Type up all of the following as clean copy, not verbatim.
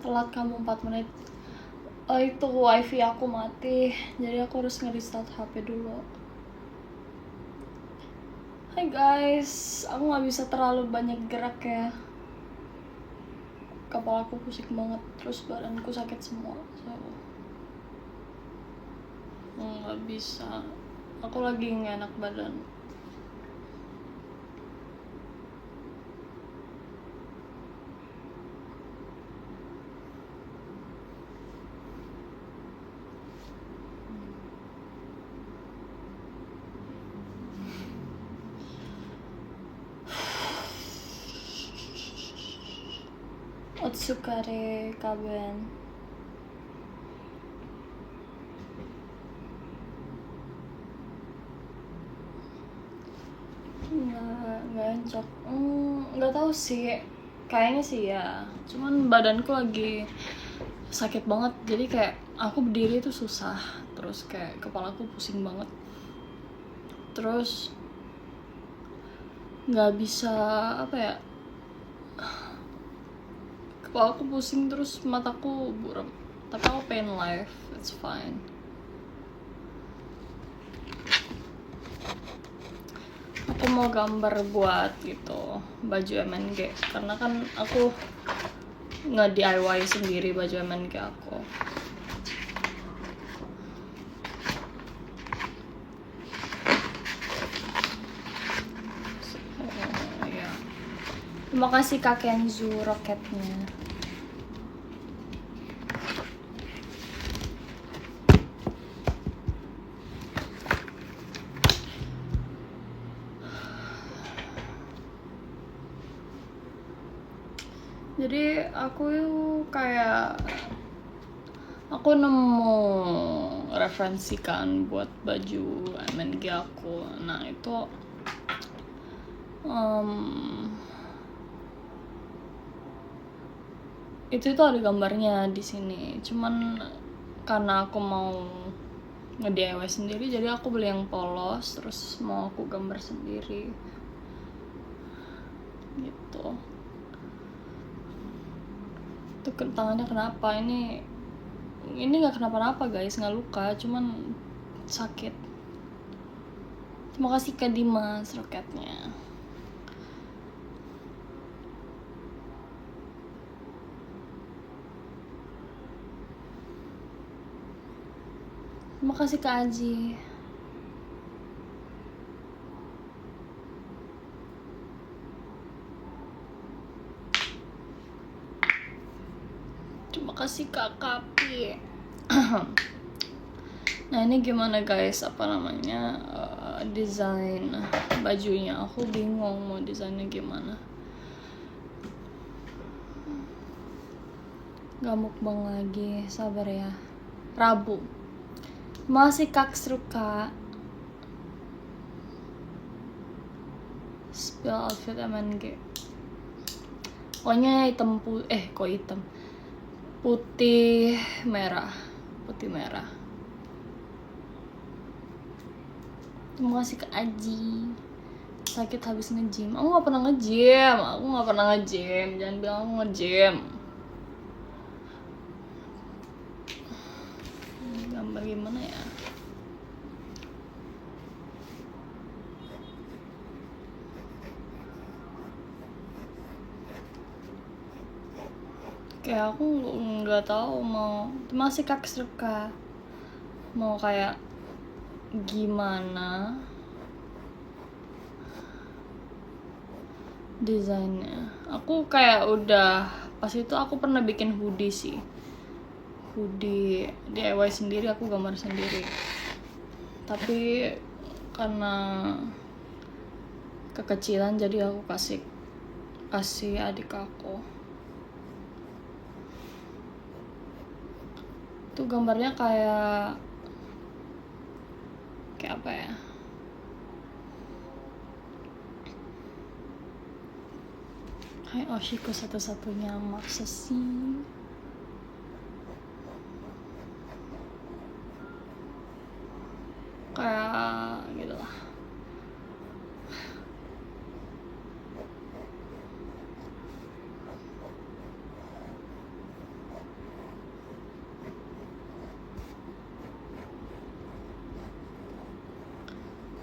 telat kamu 4 menit. Itu wifi aku mati, jadi aku harus nge-restart HP dulu. Hai guys, aku gak bisa terlalu banyak gerak ya. Kepala aku pusing banget, terus badanku sakit semua. Gak bisa, aku lagi gak enak badan. Otsukare kaben. Nggak encok. Nggak tahu sih, kayaknya sih ya, cuman badanku lagi sakit banget, jadi kayak aku berdiri itu susah, terus kayak kepalaku pusing banget, terus nggak bisa apa ya, kepala aku pusing, terus mataku buram, tapi aku pengen live, it's fine. Aku mau gambar buat gitu baju MNG, karena kan aku nge-DIY sendiri baju MNG aku. Ya. Terima kasih Kak Kenzu roketnya. Jadi aku kayak aku nemu referensi kan buat baju MNG aku. Nah itu itu ada gambarnya di sini. Cuman karena aku mau nge-DIY sendiri, jadi aku beli yang polos, terus mau aku gambar sendiri. Gitu. Tuh tangannya kenapa? Ini nggak kenapa-napa guys, nggak luka, cuman sakit. Terima kasih Kak Dimas roketnya. Terima kasih Kak Aji. Terima kasih Kak Kapi. Nah ini gimana guys, apa namanya, desain bajunya. Aku bingung mau desainnya gimana. Gak mukbang lagi, sabar ya. Rabu. Masih Kak Struka. Spill outfit MNG. Pokoknya hitam kok hitam. Putih merah. Terima kasih Kak Aji. Sakit habis nge-gym. Aku gak pernah nge-gym. Jangan bilang aku nge-gym. Gambar gimana ya? Kayak aku nggak tahu mau. Masih Kak Struka. Mau kayak gimana desainnya. Aku kayak udah pas itu aku pernah bikin hoodie sih, hoodie DIY sendiri, aku gambar sendiri, tapi karena kekecilan jadi aku kasih adik aku. Itu gambarnya kayak apa ya, Hai Oshiko satu-satunya, maksa sih. Kayak gitu lah.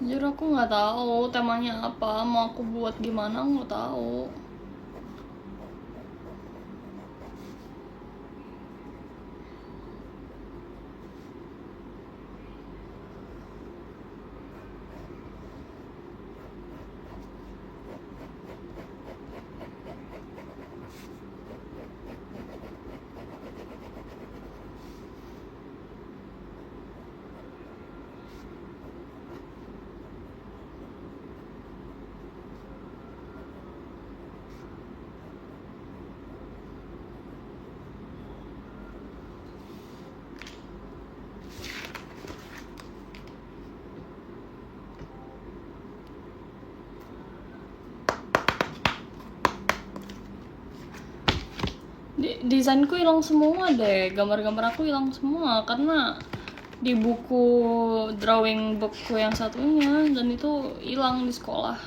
Jujur aku nggak tahu temanya apa, mau aku buat gimana aku nggak tahu. Desainku hilang semua deh, gambar-gambar aku hilang semua karena di buku drawing bookku yang satunya, dan itu hilang di sekolah.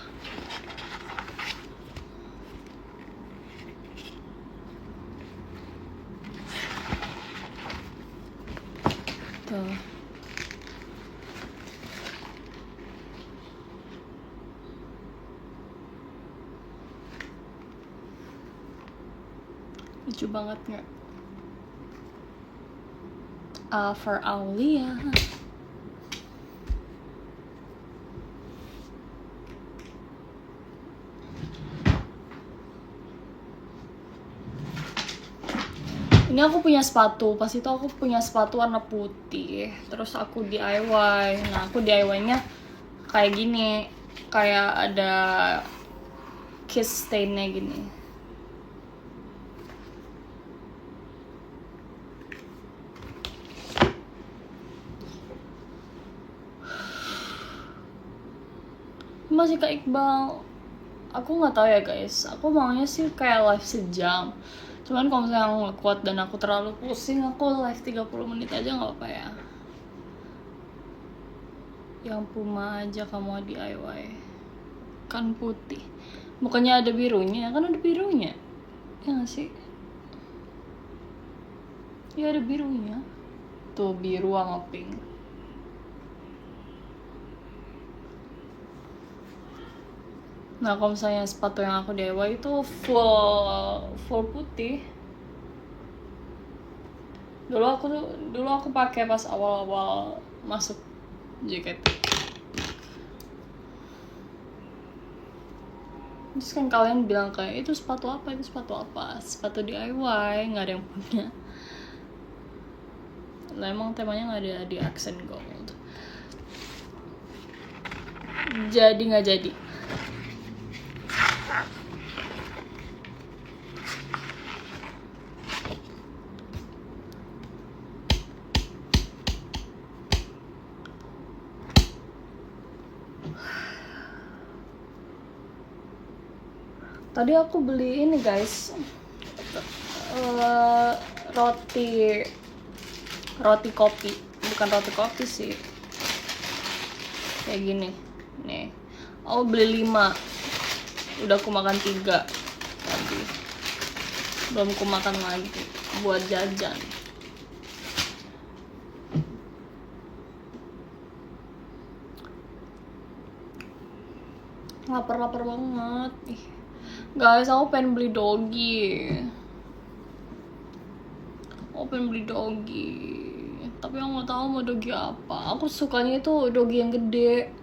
Tuh. Lucu banget nggak? For Aulia. Ini aku punya sepatu, pas itu aku punya sepatu warna putih, terus aku DIY. Nah, aku DIY-nya kayak gini, kayak ada kiss stain-nya gini. Masih Kak Iqbal, aku nggak tahu ya guys, aku maunya sih kayak live sejam. Cuman kalau misalnya aku nggak kuat dan aku terlalu pusing, aku live 30 menit aja nggak apa-apa ya. Yang Puma aja kamu DIY. Kan putih. Bukannya ada birunya, kan ada birunya. Ya nggak sih? Ya ada birunya. Tuh biru sama pink. Nah, kalau misalnya sepatu yang aku DIY itu full putih. Dulu aku pakai pas awal-awal masuk JKT. Terus kan kalian bilang kayak itu sepatu apa, sepatu DIY, nggak ada yang punya. Lah emang temanya nggak ada di Accent Gold. Jadi nggak jadi. Tadi aku beli ini guys, roti kopi, bukan roti kopi sih, kayak gini nih. Aku beli 5, udah aku makan 3 tadi, belum aku makan lagi buat jajan. Lapar banget. Guys, aku pengen beli doggy. Tapi aku nggak tahu mau doggy apa. Aku sukanya itu doggy yang gede,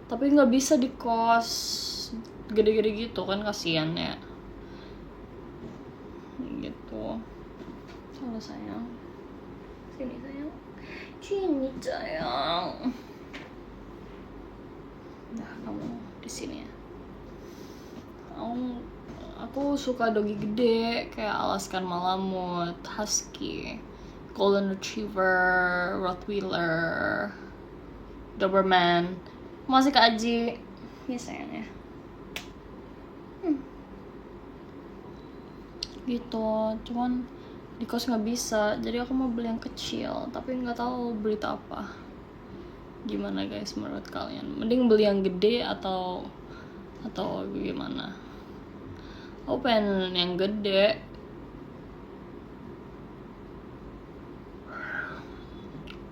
tapi nggak bisa di kos gede-gede gitu kan, kasihan ya. Gitu. Halo sayang, sini sayang. Nah, kamu di sini ya. Aku suka doggy gede kayak Alaskan Malamute, Husky, Golden Retriever, Rottweiler, Doberman. Masih Kak Aji. Ya sayangnya. Gitu, cuman di kos nggak bisa, jadi aku mau beli yang kecil, tapi nggak tahu beli apa. Gimana guys menurut kalian? Mending beli yang gede atau gimana? Aku pengen yang gede.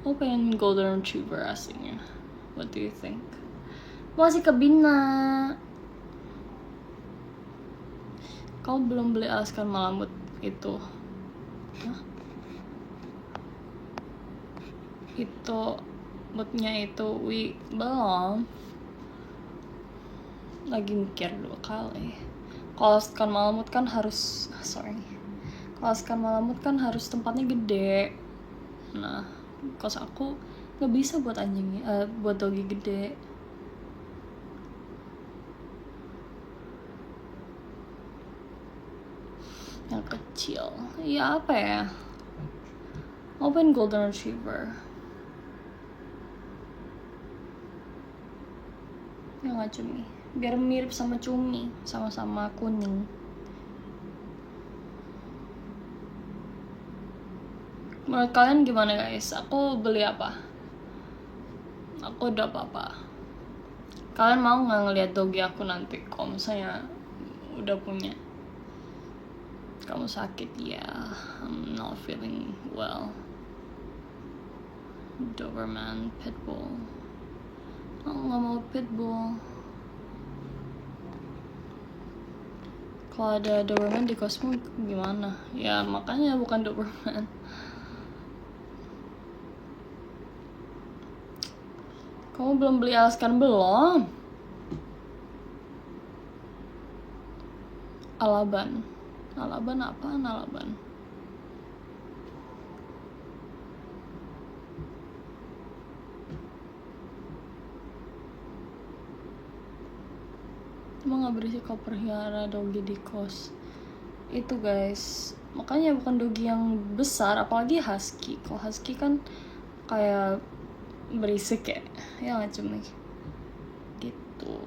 Aku pengen Golden Retriever aslinya. What do you think? Masih ke Bina. Kau belum beli alaskan malamut itu? Hah? Itu moodnya itu belum. Lagi mikir 2 kali. Kalau alaskan malamut kan harus Kalau alaskan malamut kan harus tempatnya gede. Nah, kos aku nggak bisa buat buat dogi gede. Yang kecil, ya apa ya? Open golden retriever. Yang nggak cumi, biar mirip sama cumi, sama-sama kuning. Menurut kalian gimana guys? Aku beli apa? Aku udah apa-apa. Kalian mau nggak ngeliat dogi aku nanti? Kalau misalnya udah punya. Kamu sakit ya? I'm not feeling well. Doberman, Pitbull. Aku nggak mau Pitbull. Kalau ada Doberman di kosmu gimana? Ya makanya bukan Doberman. Kamu belum beli alaskan belum? Alaban apaan Alaban? Emang gak berisi kau pelihara dogi di kos? Itu guys, makanya bukan dogi yang besar, apalagi husky. Kalau husky kan kayak berisik ya nggak cumi gitu.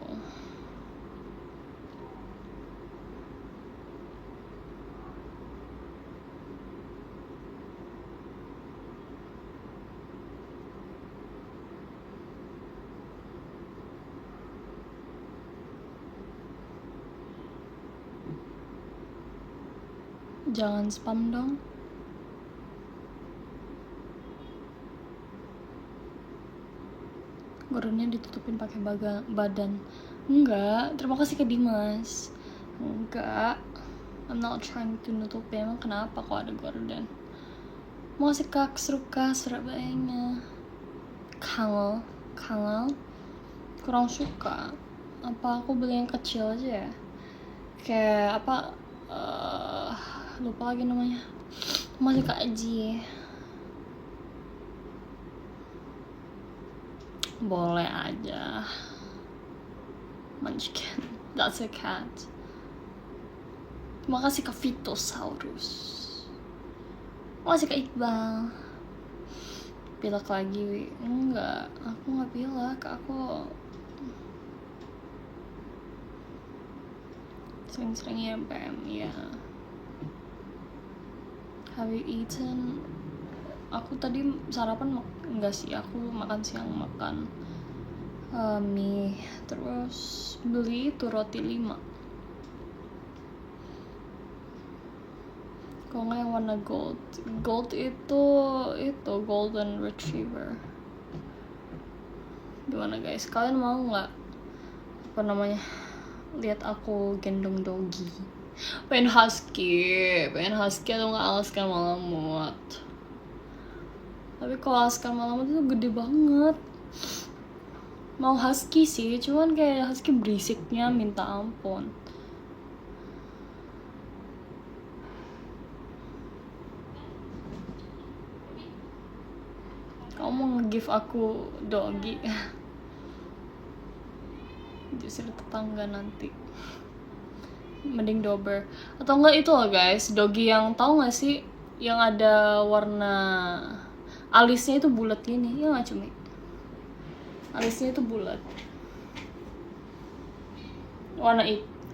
Jangan spam dong. Gurunnya ditutupin pakai badan. Enggak, terima kasih ke Dimas. Enggak, I'm not trying to nutupin. Emang kenapa kok ada gorden? Mau kasih kak seruka Surabayanya. Kangen kurang suka. Apa aku beli yang kecil aja ya? Kayak apa? Lupa lagi namanya. Masih Kak Aji. Boleh aja. Munchkin. That's a cat. Makasih Kak Vitosaurus. Makasih Kak Iqbal. Pilek lagi, Wi. Enggak, aku gak pilek. Aku sering-sering PM, ya. Have you eaten? Aku tadi sarapan enggak sih, aku makan siang makan mie, terus beli itu roti 5. Kalau nggak yang warna gold itu golden retriever. Gimana guys, kalian mau nggak lihat aku gendong dogi? Pengen husky atau nggak alaskan malamut? Tapi kalau alaskan malamut itu gede banget. Mau husky sih, cuman kayak husky berisiknya minta ampun. Kamu mau nge-give aku dogi? Justru tetangga nanti. Mending Dober. Atau enggak itu loh guys, dogi yang tahu nggak sih, yang ada warna alisnya itu bulat gini, ya nggak cumi? Alisnya itu bulat.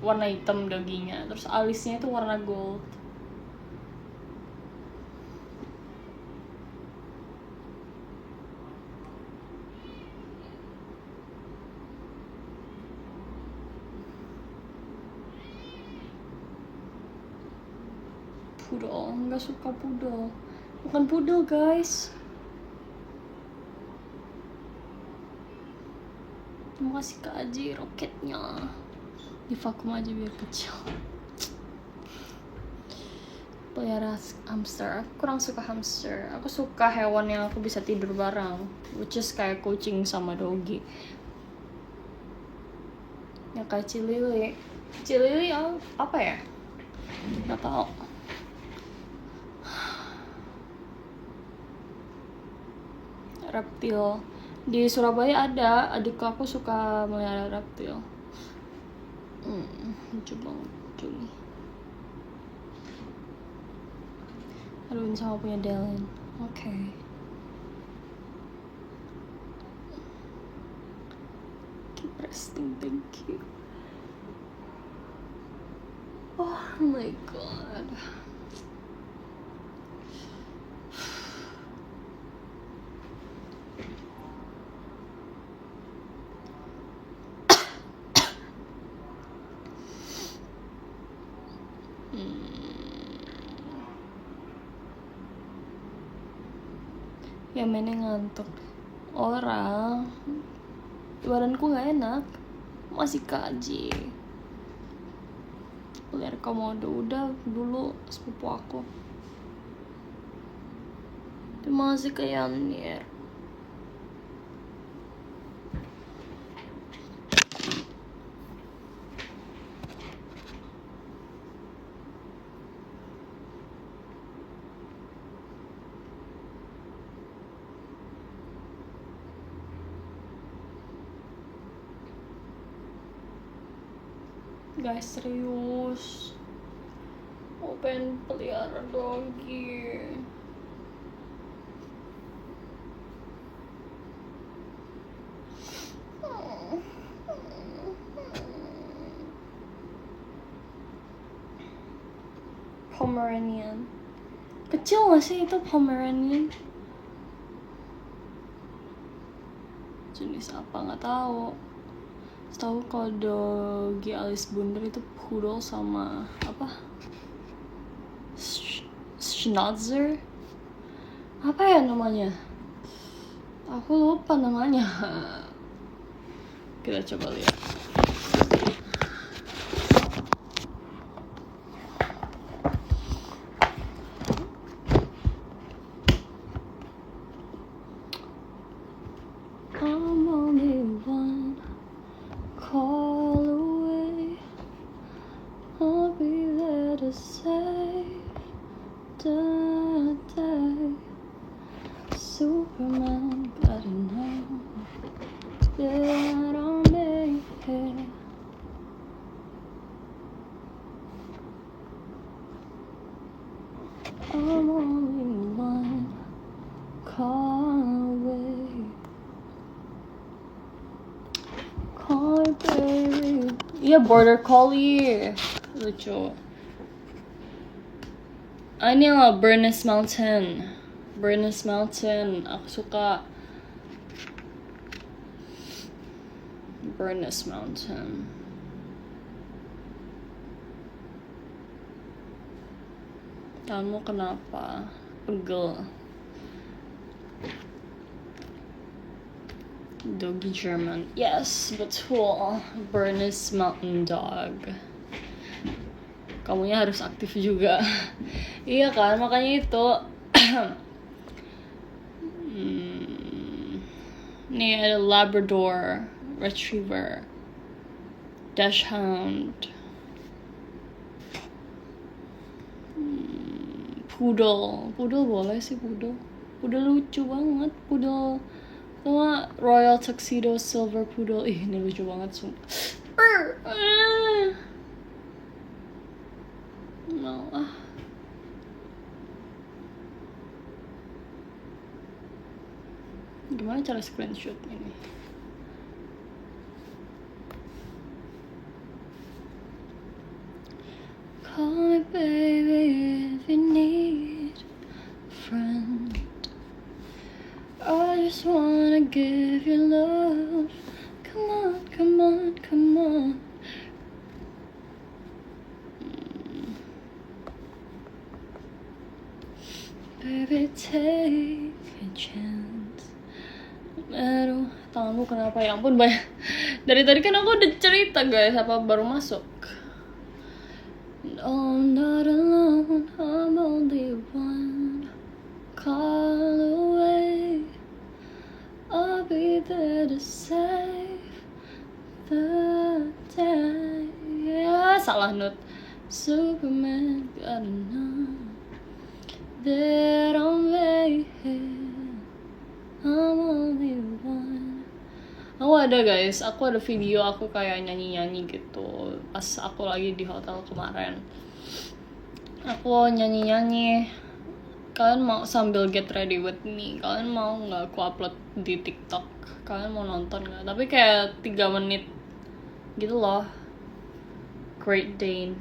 Warna hitam doginya, terus alisnya itu warna gold. Poodle, nggak suka poodle. Bukan poodle guys. Kamu kasih ke Aji roketnya. Di vakum aja biar kecil. Pelihara hamster. Aku kurang suka hamster. Aku suka hewan yang aku bisa tidur bareng, which is kayak kucing sama doggy. Ya kayak Cilili. Cilili apa ya? Gak tau. Reptil. Di Surabaya ada, adikku aku suka melihara reptil. Lucu banget, Juni. Aduh, sama punya Dylan. Oke. Keep resting, thank you. Oh my god. Ya mainnya ngantuk. Orang badanku gak enak, masih kaji. Pelihara komodo udah dulu sepupu aku. Dia masih kayak Yanir. Guys, serius. Mau pengen pelihara doggy. Pomeranian. Kecil gak sih itu Pomeranian? Jenis apa nggak tahu. Tahu kalau doggy alis bundar itu poodle sama apa? Schnauzer? Apa ya namanya? Aku lupa namanya. Kita coba lihat. I'm only one call away. I'll be there to save the day. Superman, gotta know that I'll make it. I'm only one call away. Call me, baby. Iya, border collie. Lucu. Ini lah Bernese Mountain. Bernese Mountain. Aku suka Bernese Mountain. Kamu kenapa? Pegel. Doggy German. Yes, betul. Bernese Mountain Dog. Kamunya harus aktif juga. Iya kan, makanya itu. Nih ada Labrador Retriever, Dachshund, Poodle boleh sih Poodle lucu banget. Poodle sama Royal Tuxedo Silver Poodle. Ini lucu banget mau gimana cara screenshot ini? Call me baby if you need a friend. I just wanna give you love. Come on, come on, come on. Baby, take a chance. Aduh, tanganku kenapa ya ampun banyak. Dari tadi kan aku udah cerita guys, apa baru masuk? Oh, not alone, I'm only one call away. I'll be there to save the day. Ya, salah note. Superman gotta know that I'm waiting. I'm only one. Aku ada guys, aku ada video aku kayak nyanyi-nyanyi gitu pas aku lagi di hotel kemarin. Aku nyanyi-nyanyi. Kalian mau sambil get ready with me, kalian mau nggak aku upload di TikTok? Kalian mau nonton nggak? Tapi kayak 3 menit gitu loh. Great Dane,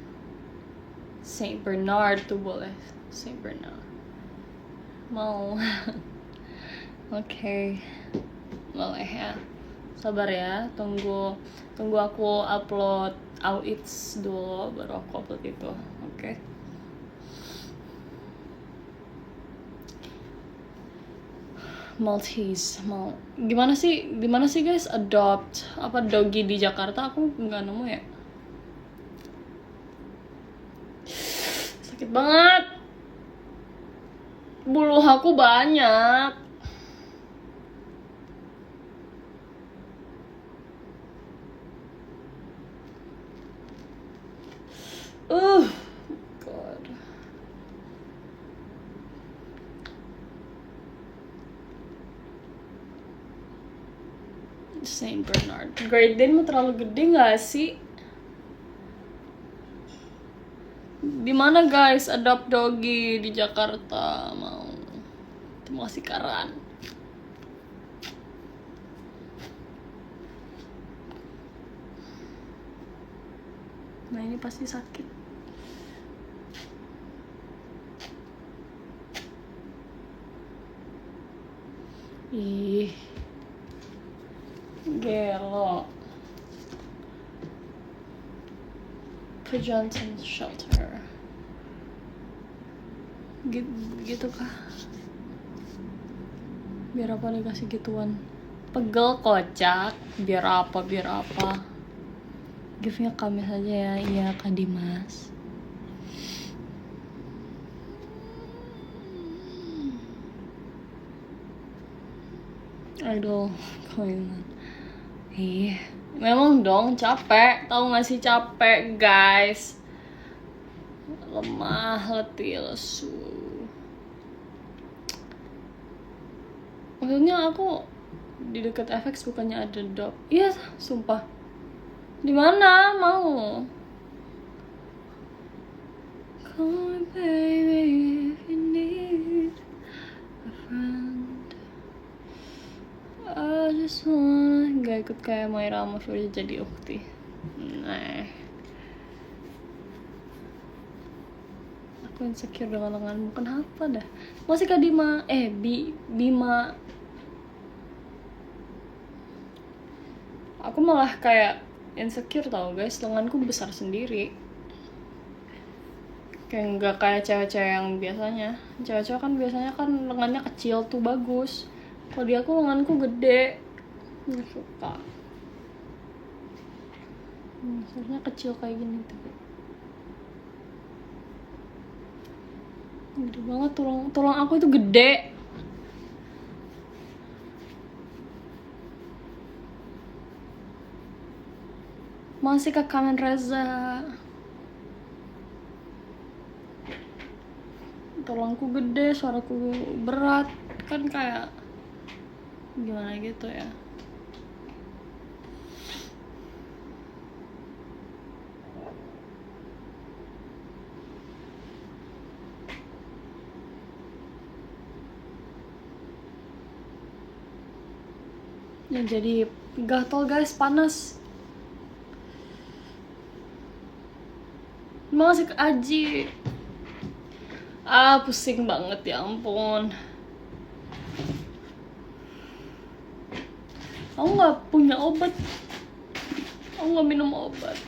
Saint Bernard tuh boleh. Saint Bernard mau. Oke. Boleh ya. Sabar ya, tunggu aku upload Auits dulu baru aku upload itu. Oke. Maltese mau gimana sih guys adopt apa doggy di Jakarta? Aku nggak nemu ya. Sakit banget, bulu aku banyak. God. Saint Bernard. Great Dane mau terlalu gede nggak sih? Di mana guys adopt doggy di Jakarta mau? Terima kasih Karan. Nah ini pasti sakit. Ih, gelo. Johnson Shelter. Gitu kah? Biar apa dikasih gituan? Pegel kocak. Biar apa? Give-nya kami saja ya. Iya Kak Dimas. Idol koingan. Ih, memang dong capek. Tahu nggak sih capek guys? Lemah, letih, lesu. Maksudnya aku di dekat FX bukannya ada dog. Iya, sumpah. Di mana mau? Call me baby if you need a friend. I just wanna gak ikut kayak Myra sama Firza jadi ukti. Nah, aku insecure dengan lenganmu. Kenapa dah? Masih Kak Dima? Bima. Aku malah kayak insecure tau guys, lenganku besar sendiri. Kayak nggak kayak cewek-cewek yang biasanya. Cewek-cewek kan biasanya kan lengannya kecil tuh bagus. Kalau di aku lenganku gede, nggak suka. Seharusnya kecil kayak gini tuh. Gede banget tulang aku itu gede. Masih ke Kamen Reza. Tulangku gede, suaraku berat, kan kayak gimana gitu ya. Ya jadi gatal guys, panas. Masih ke Aji. Pusing banget ya ampun. Aku nggak punya obat. Aku nggak minum obat.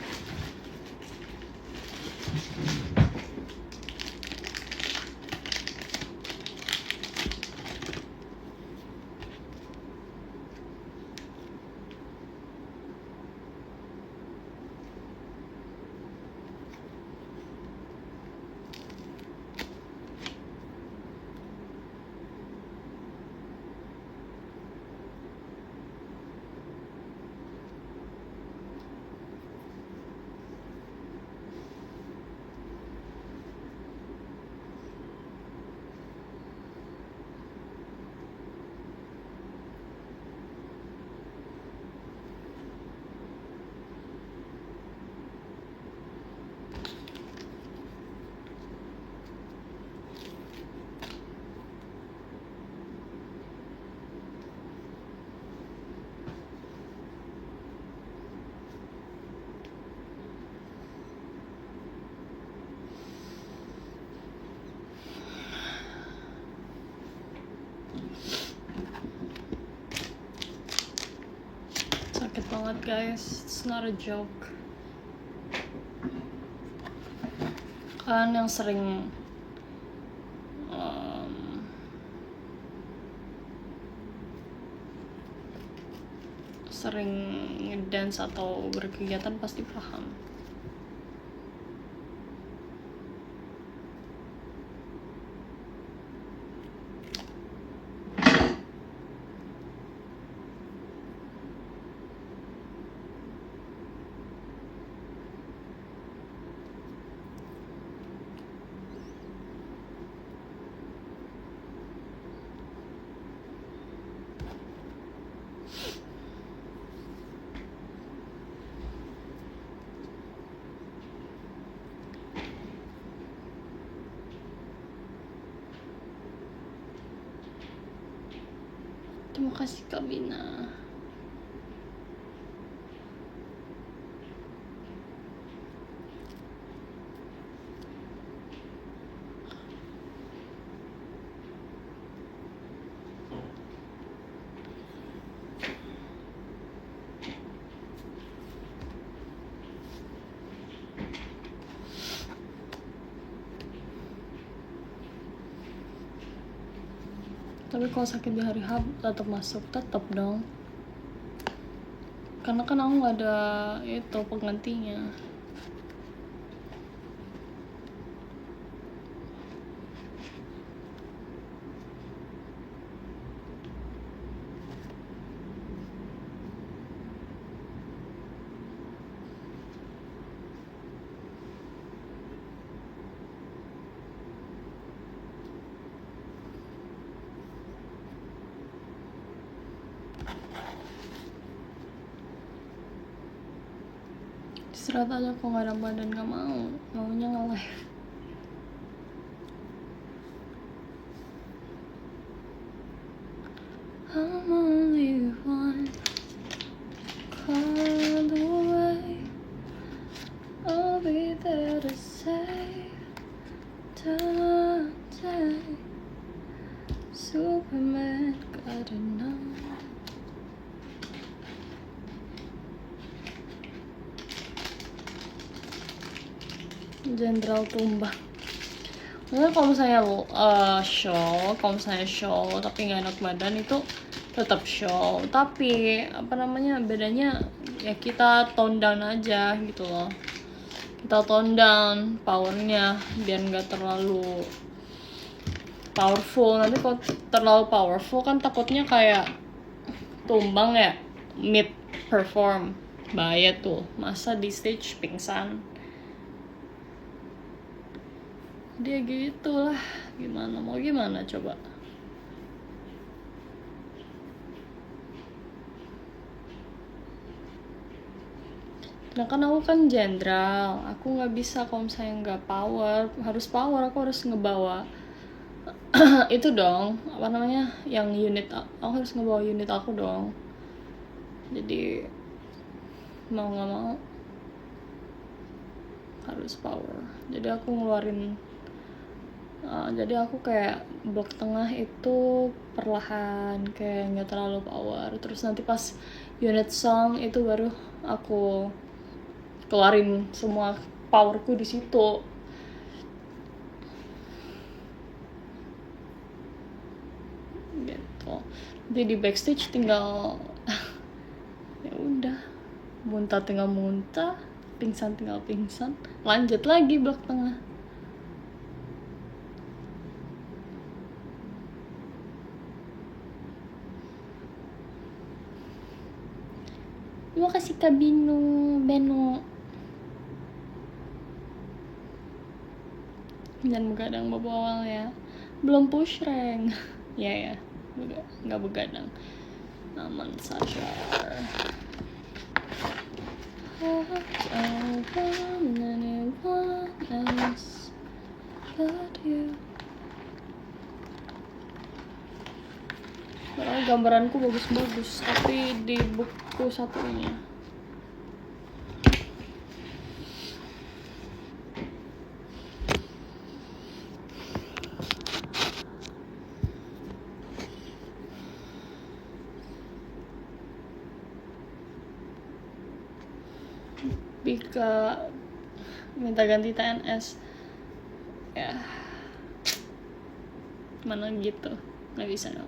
banget guys, it's not a joke. Kan yang sering sering ngedance atau berkegiatan pasti paham. Terima kasih Kak Bina. Tapi kalau sakit di hari H tetap masuk, tetap dong. Karena kan aku nggak ada itu penggantinya. Istirahat aja kok nggak ada badan, nggak mau, maunya nge-live. I'm only one call away. I'll be there to save the day. Superman gotta know. Jenderal tumbang. Maksudnya kalau misalnya show tapi nggak enak badan itu tetap show, tapi apa namanya, bedanya ya kita tone down aja gitu loh. Kita tone down powernya biar nggak terlalu powerful. Nanti kalau terlalu powerful kan takutnya kayak tumbang ya, mid perform, bahaya tuh, masa di stage pingsan. Dia gitulah, mau gimana coba. Nah kan aku kan jenderal, aku nggak bisa kalau misalnya nggak power, aku harus ngebawa itu dong, apa namanya, yang unit, aku harus ngebawa unit aku dong. Jadi mau nggak mau harus power. Jadi aku ngeluarin jadi aku kayak blok tengah itu perlahan, kayak nggak terlalu power. Terus nanti pas unit song itu baru aku keluarin semua powerku di situ. Gitu. Jadi di backstage tinggal ya udah, muntah tinggal muntah, pingsan tinggal pingsan, lanjut lagi blok tengah. Terima kasih Kak Beno. Jangan begadang bobo awal ya. Belum push rank. Ya, nggak begadang. Aman saja. Gambaranku bagus-bagus, tapi di buku satunya Pika minta ganti TNS ya, mana gitu, nggak bisa dong.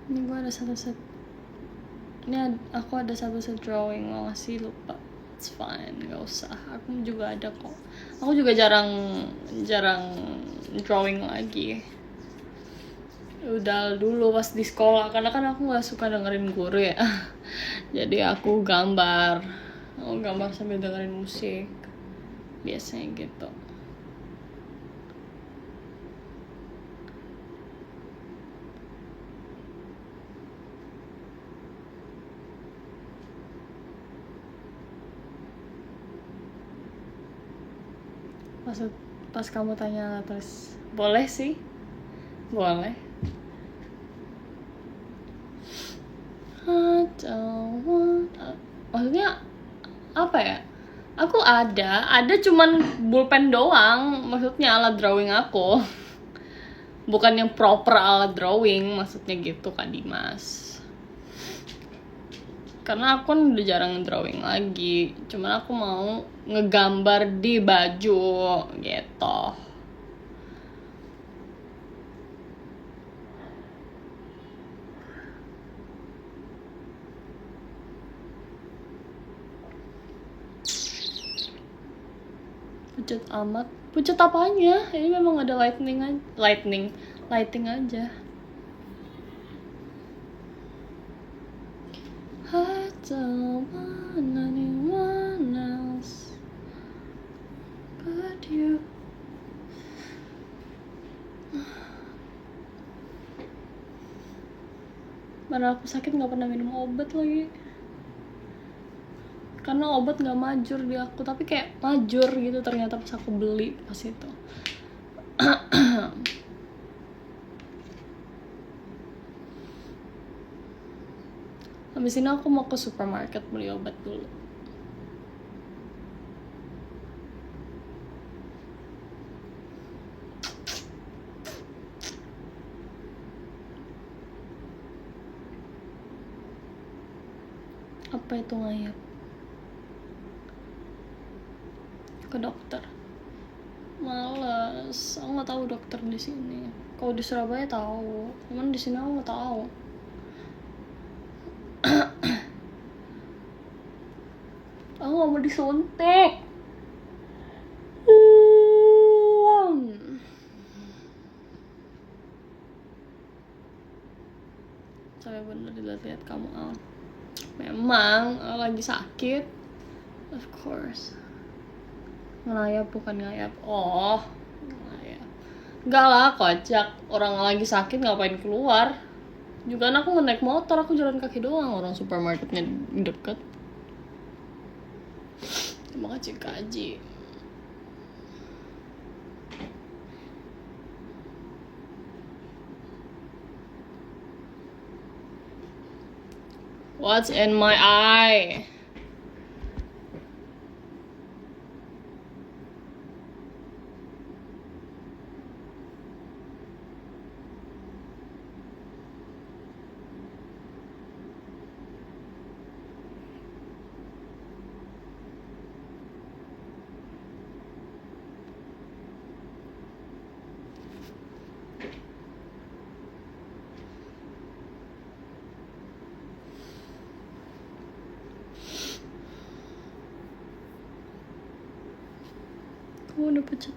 Ini gue ada satu set, aku ada satu set drawing mau ngasih, lupa. It's fine, nggak usah, aku juga ada kok. Aku juga jarang drawing lagi, udah dulu pas di sekolah, karena kan aku nggak suka dengerin guru ya. Jadi aku gambar sambil dengerin musik biasanya gitu. Pas kamu tanya terus, boleh sih, boleh. Maksudnya apa ya? Aku ada cuman pulpen doang, maksudnya alat drawing aku. Bukan yang proper alat drawing, maksudnya gitu Kak Dimas. Karena aku kan udah jarang drawing lagi, cuman aku mau ngegambar di baju gitu. Pucat amat, pucat apanya? Ini memang ada lighting aja. I don't want anyone else but you. Mana aku sakit nggak pernah minum obat lagi, karena obat nggak majur di aku, tapi kayak majur gitu ternyata pas aku beli pas itu. Habis ini aku mau ke supermarket beli obat dulu. Apa itu ngayap? Ke dokter. Males, aku nggak tahu dokter di sini. Kalau di Surabaya tahu, cuman di sini aku nggak tahu. Aku nggak mau disuntik. Saya bener dilihat-lihat kamu, Al. Memang lagi sakit, of course. Ngelayap bukan ngayap. Oh, ngayap. Enggak lah, kocak. Orang lagi sakit ngapain keluar? Juga aku naik motor, aku jalan kaki doang. Orang supermarketnya deket. Cuma kaji. What's in my eye? Kamu udah pucat.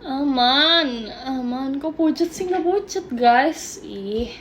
Aman. Kok pucat sih? Nggak pucat, guys. Ih.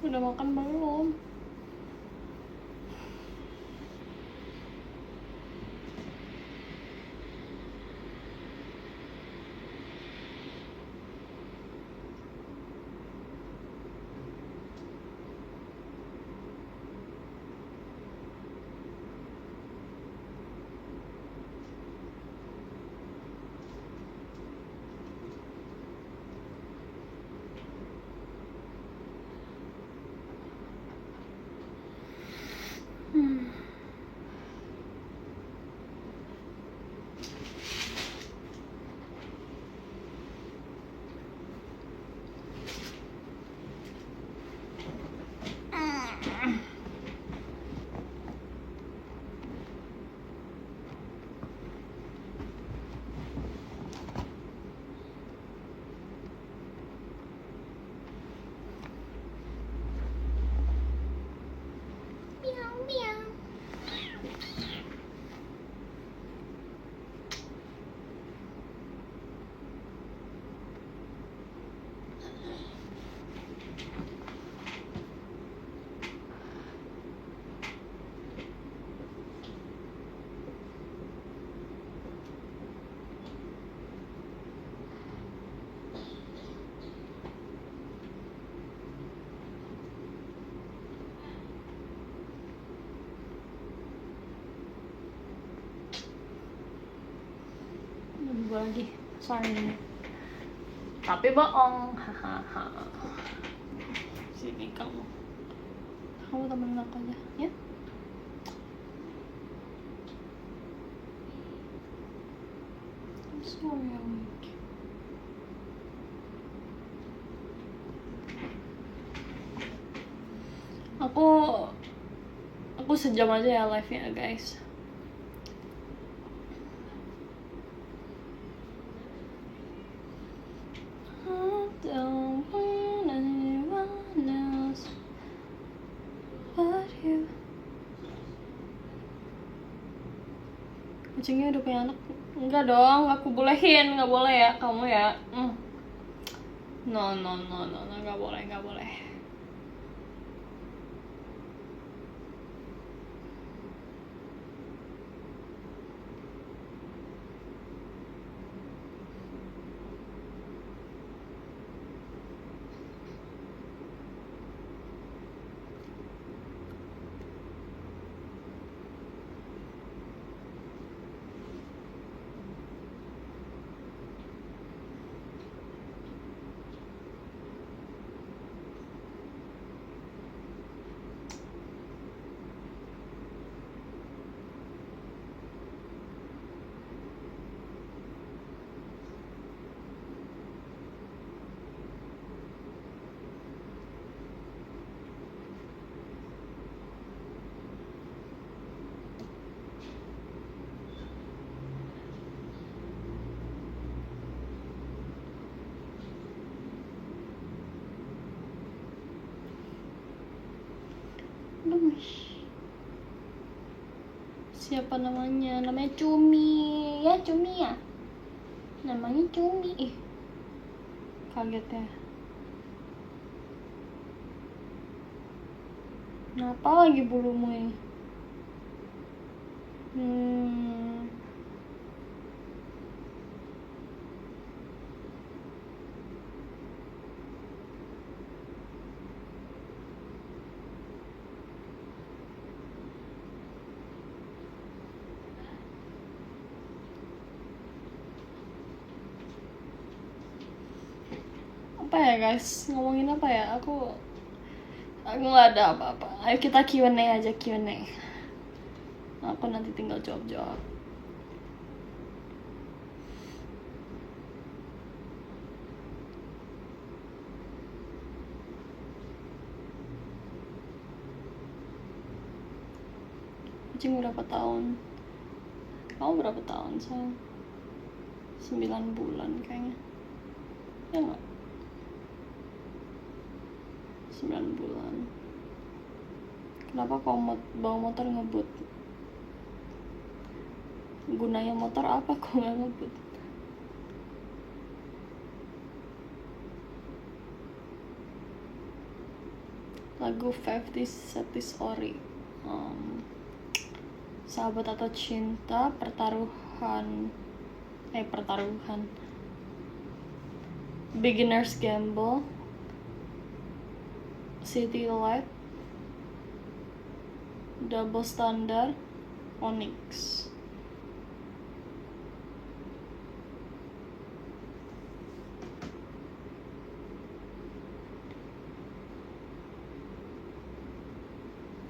Udah makan belum? Gue lagi, sorry. Tapi bohong, hahaha. Sini kamu temenin aku aja, ya? I'm sorry, I'm weak. Aku sejam aja ya live-nya, guys. Kucingnya udah punya anak? Enggak dong, aku bolehin, nggak boleh ya kamu ya. No, nggak boleh. Siapa namanya? Namanya Cumi ya, Cumi ya. Namanya Cumi. Ih, kaget ya. Kenapa lagi bulumu ini? Apa ya guys, ngomongin apa ya? Aku nggak ada apa-apa. Ayo kita Q&A aja, Q&A. Aku nanti tinggal jawab-jawab. Kucing berapa tahun? Kamu berapa tahun, sayang? 9 bulan kayaknya. Ya nggak? 9 bulan. Kenapa kau bawa motor ngebut? Gunanya motor apa kau nggak ngebut? lagu 50 Cent Ori. Sahabat atau cinta, pertaruhan, Beginner's Gamble, City Light, Double Standard, Onyx.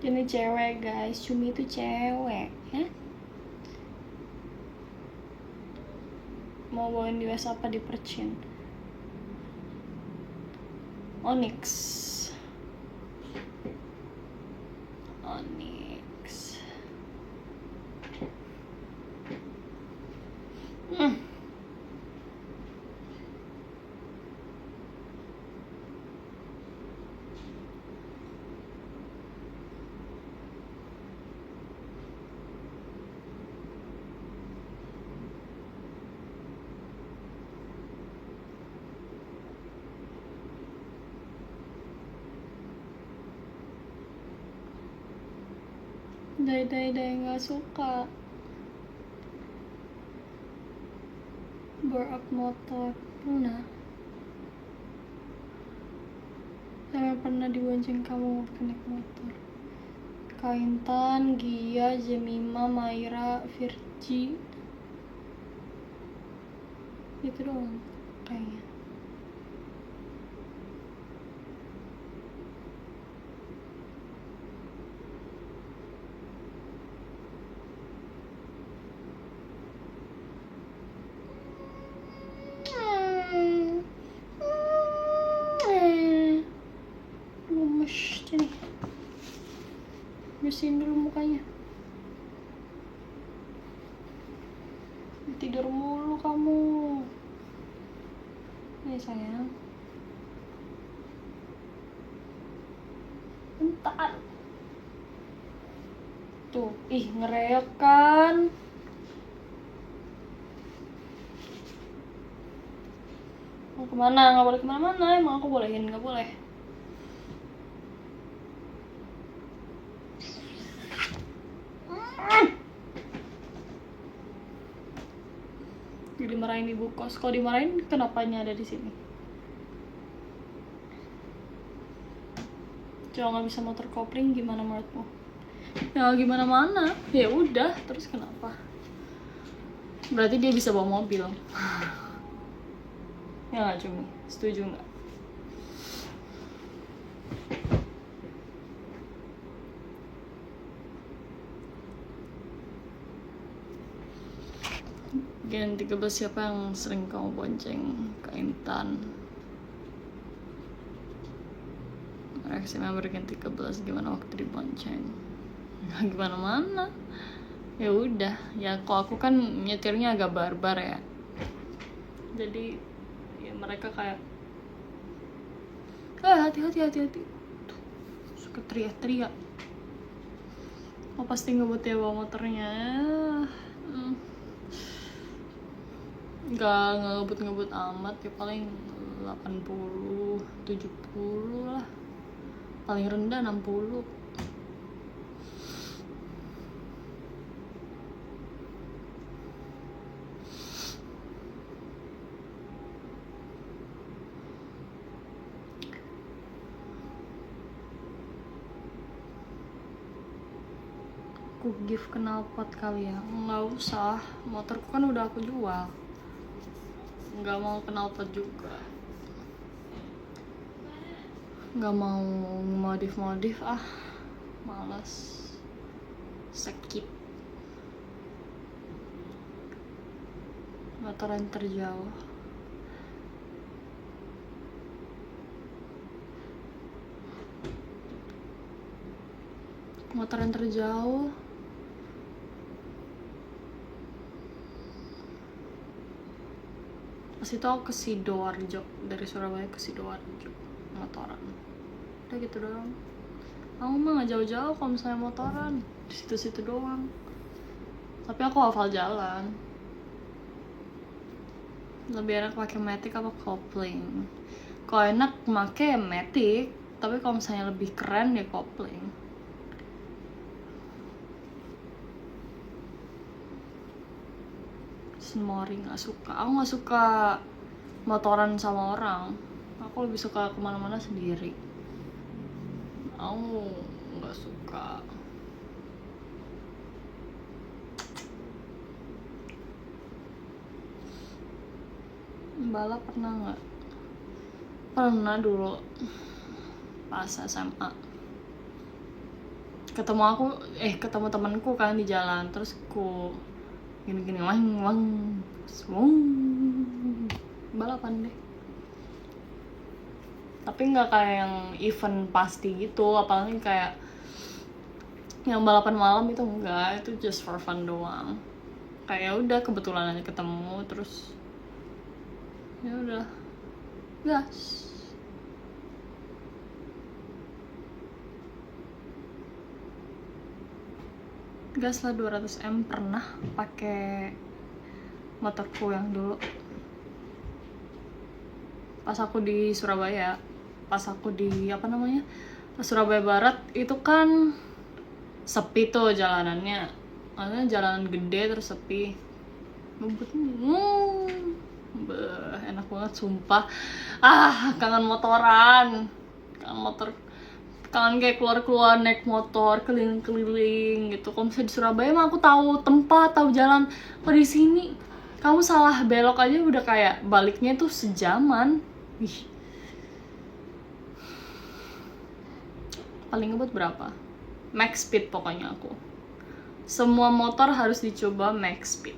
Ini cewek guys, Cumi itu cewek ya? Mau bawain di US apa di Percin? Onyx. Dai nggak suka up motor. Pernah dibonceng kamu waktu naik motor. Kaintan, Gia, Jemima, Maira, Virgi, itu doang kayaknya. Sini, bersihin dulu mukanya. Tidur mulu kamu. Nih sayang, bentar. Tuh, ngereok kan. Mau kemana? Nggak boleh kemana-mana. Emang aku bolehin? Nggak boleh. Dimarahin ibu kos. Kalau dimarahin, kenapanya ada di sini? Coba nggak bisa motor kopling, gimana menurutmu? Ya gimana mana? Ya udah, terus kenapa? Berarti dia bisa bawa mobil. Ya nggak Cumi? Setuju nggak? Gen 13 siapa yang sering kamu bonceng? Kaintan. Reaksi member Gen 13 gimana waktu dibonceng? Gimana mana? Ya udah, ya kok aku kan nyetirnya agak barbar ya. Jadi ya mereka kayak hati. Tuh, suka teriak-teriak. Oh pasti ngebut ya bawa motornya. Nggak ngebut amat ya, paling 80, 70 lah. Paling rendah 60. Aku give knalpot kali ya. Nggak usah, motorku kan udah aku jual. Nggak mau knalpot juga, nggak mau modif malas, sakit. Motoran terjauh, pas itu aku ke Sidoarjo, dari Surabaya ke Sidoarjo motoran. Udah gitu doang. Aku mah nggak jauh-jauh kalau misalnya motoran, di situ-situ doang. Tapi aku hafal jalan. Lebih enak pakai matic apa kopling? Kalau enak make matic, Tapi kalau misalnya lebih keren ya kopling. Mori nggak suka. Aku nggak suka motoran sama orang. Aku lebih suka kemana-mana sendiri. Aku nggak suka. Balap pernah nggak? Pernah dulu pas SMA. Ketemu temanku kan di jalan, terus ku gini-gini wang balapan deh. Tapi nggak kayak yang event pasti gitu, apalagi kayak yang balapan malam itu enggak, itu just for fun doang. Kayak udah kebetulan aja ketemu, terus ya udah gas. Gas lah 200M. Pernah pakai motorku yang dulu pas aku di Surabaya, pas aku di Surabaya Barat itu kan sepi tuh jalanannya, maksudnya jalanan gede terus sepi. Enak banget sumpah. Kangen motoran, kangen kayak keluar naik motor keliling-keliling gitu. Kalau misalnya di Surabaya mah aku tahu tempat, tahu jalan. Kalau di sini kamu salah belok aja udah kayak baliknya tuh sejaman. Paling ngebut berapa? Max speed pokoknya aku. Semua motor harus dicoba max speed.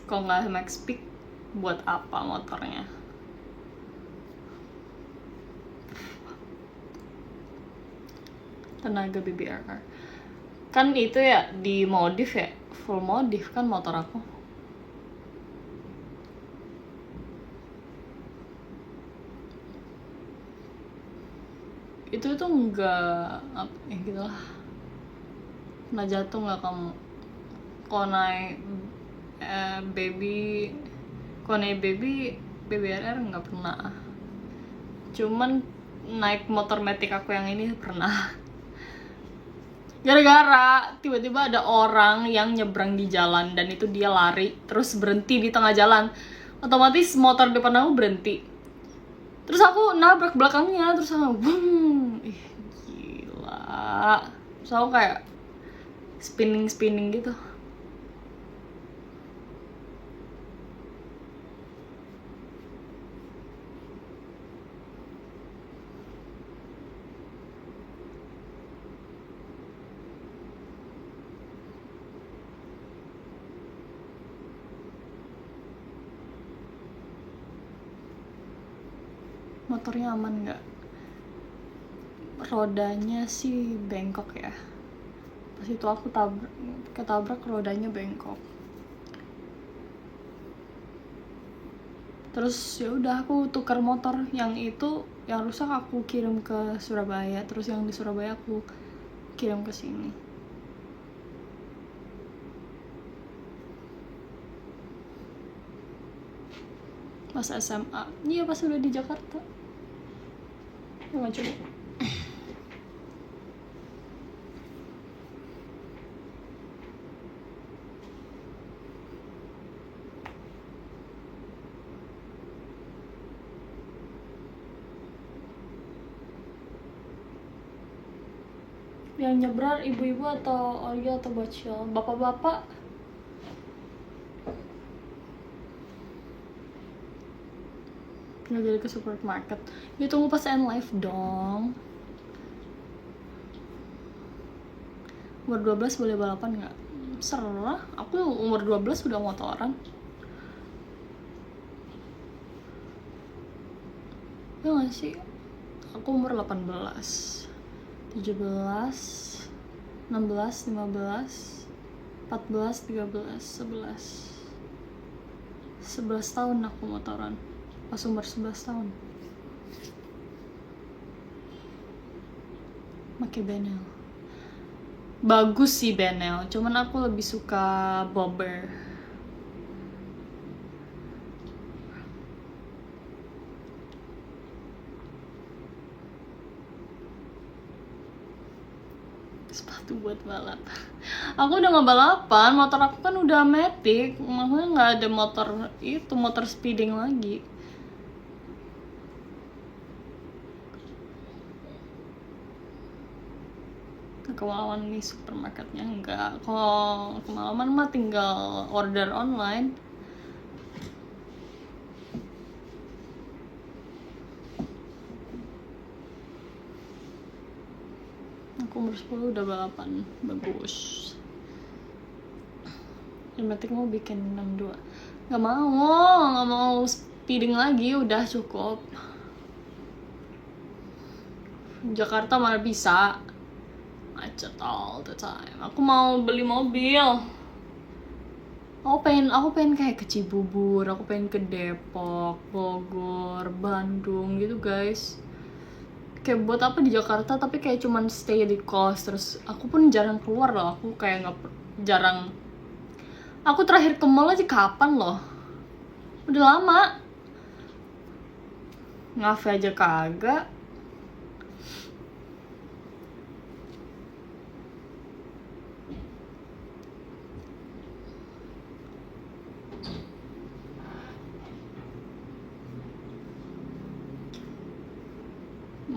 Kalau nggak max speed, buat apa motornya? Tenaga BBRR. Kan itu ya di modif ya, full modif kan motor aku. Itu tuh enggak gitu lah. Pernah jatuh nggak kamu? Kalau naik baby BBRR nggak pernah. Cuman naik motor matic aku yang ini pernah. Gara-gara tiba-tiba ada orang yang nyebrang di jalan dan itu dia lari terus berhenti di tengah jalan. Otomatis motor depan aku berhenti. Terus aku nabrak belakangnya, terus aku gila. Terus aku kayak spinning gitu. Motornya aman nggak? Rodanya sih bengkok ya. Pas itu aku ketabrak rodanya bengkok. Terus ya udah aku tukar motor yang itu, yang rusak aku kirim ke Surabaya, terus yang di Surabaya aku kirim ke sini. Pas SMA, iya pas udah di Jakarta. Coba. Yang nyebrang ibu-ibu atau orga atau bocil? Bapak-bapak? Nggak jadi ke supermarket. Ya tunggu pas end live dong. Umur 12 boleh balapan nggak? Serah, aku umur 12 udah motoran. Ya nggak sih? Aku umur 18, 17, 16, 15, 14, 13, 11 tahun aku motoran. Pas umur 11 tahun. Pakai Benel. Bagus sih Benel, cuman aku lebih suka Bobber. sepatu buat balap. Aku udah nggak balapan, motor aku kan udah matic, maksudnya nggak ada motor speeding lagi. Kemalaman nih supermarketnya enggak. Kalau kemalaman mah tinggal order online. Aku umur 10 udah balapan, bagus. Matic mau bikin 62. Nggak mau speeding lagi, udah cukup. Jakarta mana bisa, macet all the time. Aku mau beli mobil. Aku pengen kayak ke Cibubur, aku pengen ke Depok, Bogor, Bandung gitu guys. Kayak buat apa di Jakarta tapi kayak cuman stay di kos. Terus aku pun jarang keluar loh, aku kayak jarang. Aku terakhir ke mall aja kapan loh, udah lama. Ngafe aja kagak.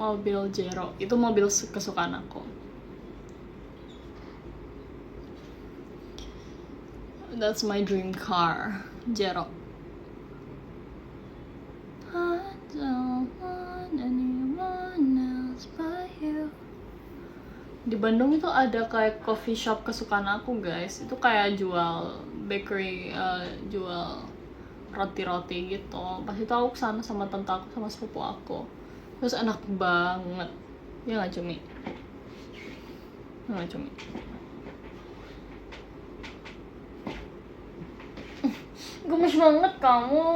Mobil Jero, itu mobil kesukaan aku. That's my dream car, Jero. I don't want anyone else but you. Di Bandung itu ada kayak coffee shop kesukaan aku guys. Itu kayak jual bakery, jual roti-roti gitu. Pas itu aku kesana sama tante aku sama sepupu aku. Terus enak banget. Ya nggak Cumi? Nggak Cumi? Gemes banget kamu.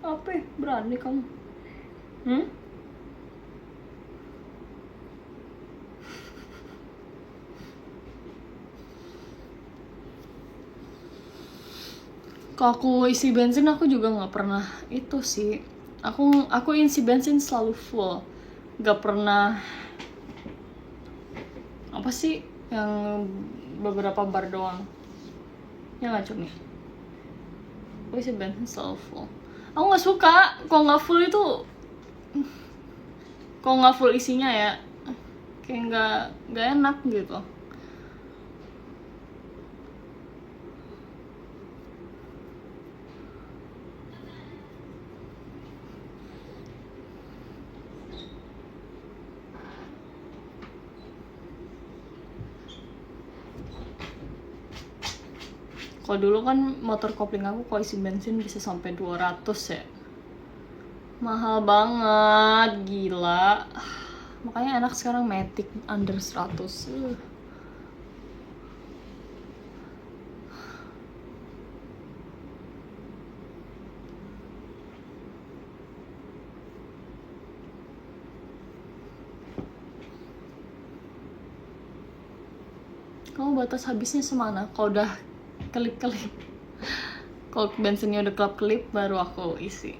Apa? Berani kamu? Kalau aku isi bensin aku juga nggak pernah itu sih. Aku isi bensin selalu full, nggak pernah apa sih yang beberapa bar doang. Ya nggak Cumi? Aku isi bensin selalu full. Aku nggak suka kalau nggak full itu, kalau nggak full isinya ya kayak nggak enak gitu. Kalau dulu kan motor kopling aku kalau isi bensin bisa sampai 200 ya. Mahal banget, gila. Makanya anak sekarang Matic under 100. Kamu batas habisnya semana? Kalau udah kelip-kelip, kalau bensinnya udah kelip-kelip baru aku isi.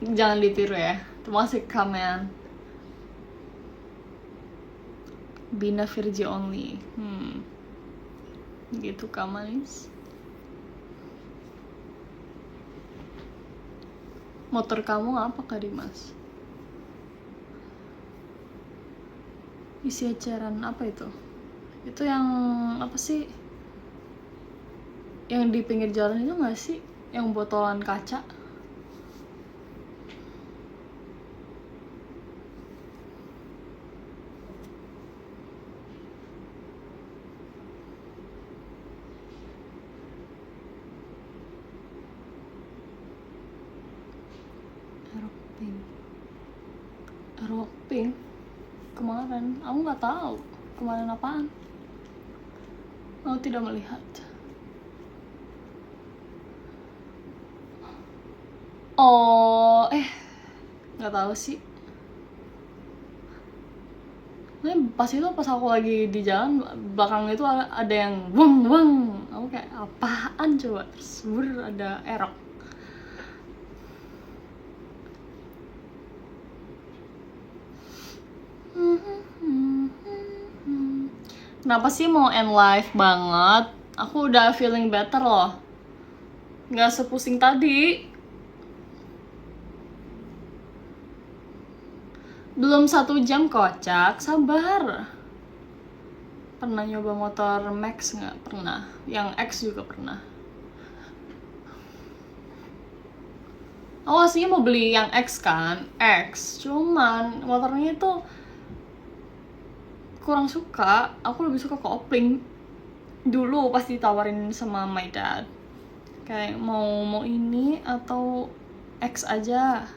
Jangan ditiru ya, termasuk kamen. Bina Virgi only. Gitu Kak Manis. Motor kamu apa Kak Dimas? Isi eceran apa itu? Itu yang apa sih? Yang di pinggir jalan itu nggak sih? Yang botolan kaca? Aeropink kemarin, aku nggak tahu kemarin apaan. Aku tidak melihat. Oh, nggak tahu sih. Pas itu pas aku lagi di jalan belakang itu ada yang weng weng, aku kayak apaan coba, terus ada erok. Kenapa sih mau end life banget? Aku udah feeling better loh, nggak sepusing tadi. Belum 1 jam kocak, sabar. Pernah nyoba motor Max nggak? Pernah. Yang X juga pernah. Aku aslinya mau beli yang X kan, X. Cuman motornya itu kurang suka. Aku lebih suka kopling. Dulu pas ditawarin sama my dad, kayak mau ini atau X aja.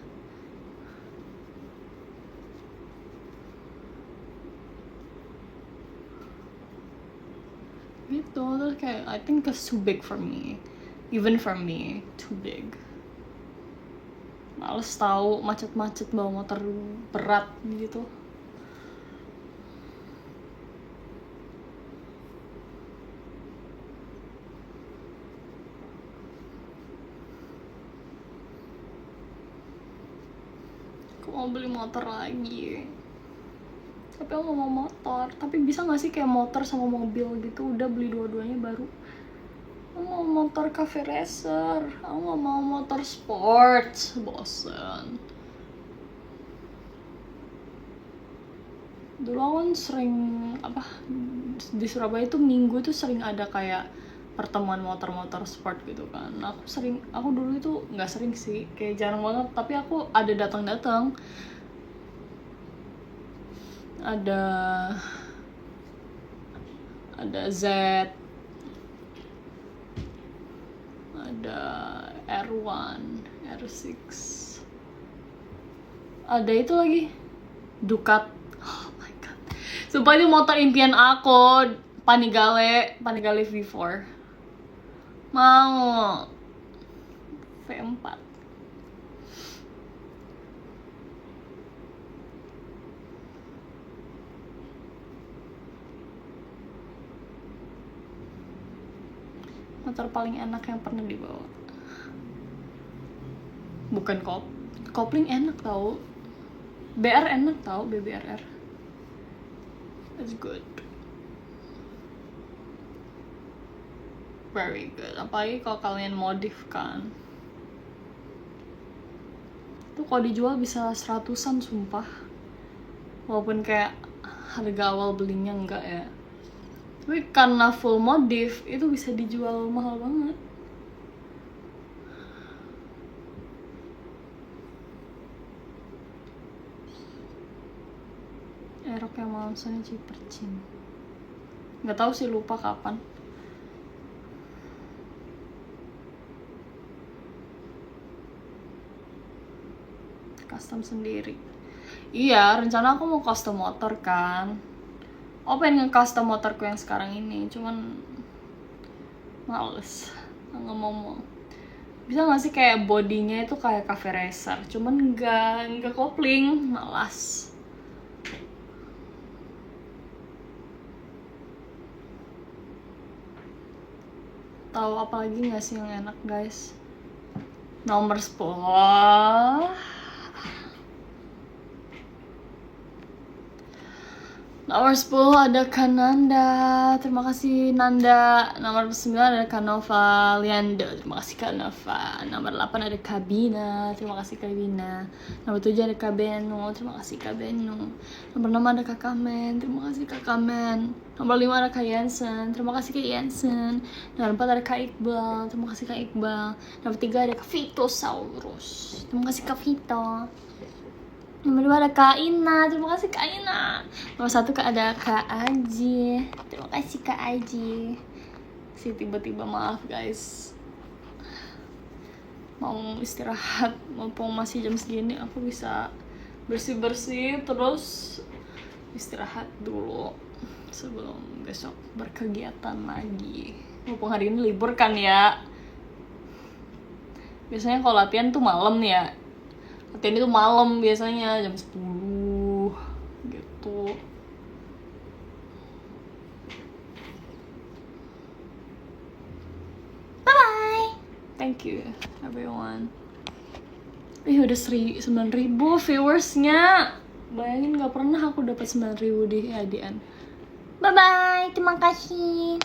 Gitu, terus kayak I think it's too big for me, even for me, too big. Males tahu macet-macet bawa motor berat gitu. Aku mau beli motor lagi, tapi aku mau motor. Tapi bisa gak sih kayak motor sama mobil gitu, udah beli dua-duanya baru. Aku mau motor cafe racer, aku gak mau motor sport, bosen. Dulu aku kan sering di Surabaya itu minggu itu sering ada kayak pertemuan motor-motor sport gitu kan. Aku dulu itu nggak sering sih, kayak jarang banget, tapi aku ada datang ada Z, ada R1, R6, ada itu lagi Ducat. Oh my god, sumpah itu motor impian aku. Panigale V4 mau, V4. Motor paling enak yang pernah dibawa, bukan kopling enak tau, BR enak tau, BBRR, it's good, very good. Apalagi kalau kalian modif kan, itu kalau dijual bisa 100-an sumpah, walaupun kayak harga awal belinya enggak ya, tapi karena full modif itu bisa dijual mahal banget. Erok yang malamsannya Cipercin, nggak tahu sih, lupa kapan. Custom sendiri, iya, rencana aku mau custom motor kan. Aku pengen nge-custom motorku yang sekarang ini, cuman males, nggak mau. Bisa nggak sih kayak bodinya itu kayak cafe racer, cuman nggak kopling, malas. Tahu apa lagi nggak sih yang enak guys? Nomor 10. Nomor 10 ada Kananda, terima kasih Nanda. Nomor 9 ada Kanova Liando, terima kasih Kanova. Nomor 8 ada Kabina, terima kasih Kabina. Nomor 7 ada Kabeno, terima kasih Kabeno. Nomor 6 ada Kakamen, terima kasih Kakamen. Nomor 5 ada Kak Jensen, terima kasih Kak Jensen. Nomor 4 ada Kak Iqbal, terima kasih Kak Iqbal. Nomor 3 ada Kak Vitosaurus, terima kasih Kak Vito. Nomor 2 ada Kak Ina, terima kasih Kak Ina. Nomor 1 ada Kak Aji, terima kasih Kak Aji. Si tiba-tiba maaf guys, mau istirahat, mumpung masih jam segini aku bisa bersih-bersih terus istirahat dulu sebelum besok berkegiatan lagi. Mumpung hari ini libur kan ya, biasanya kalau latihan tuh malam nih ya, latihan itu malam biasanya jam 10 gitu. Thank you everyone. Udah 9.000 viewersnya. Bayangin gak pernah aku dapat 9.000 di hadian. Bye bye, terima kasih.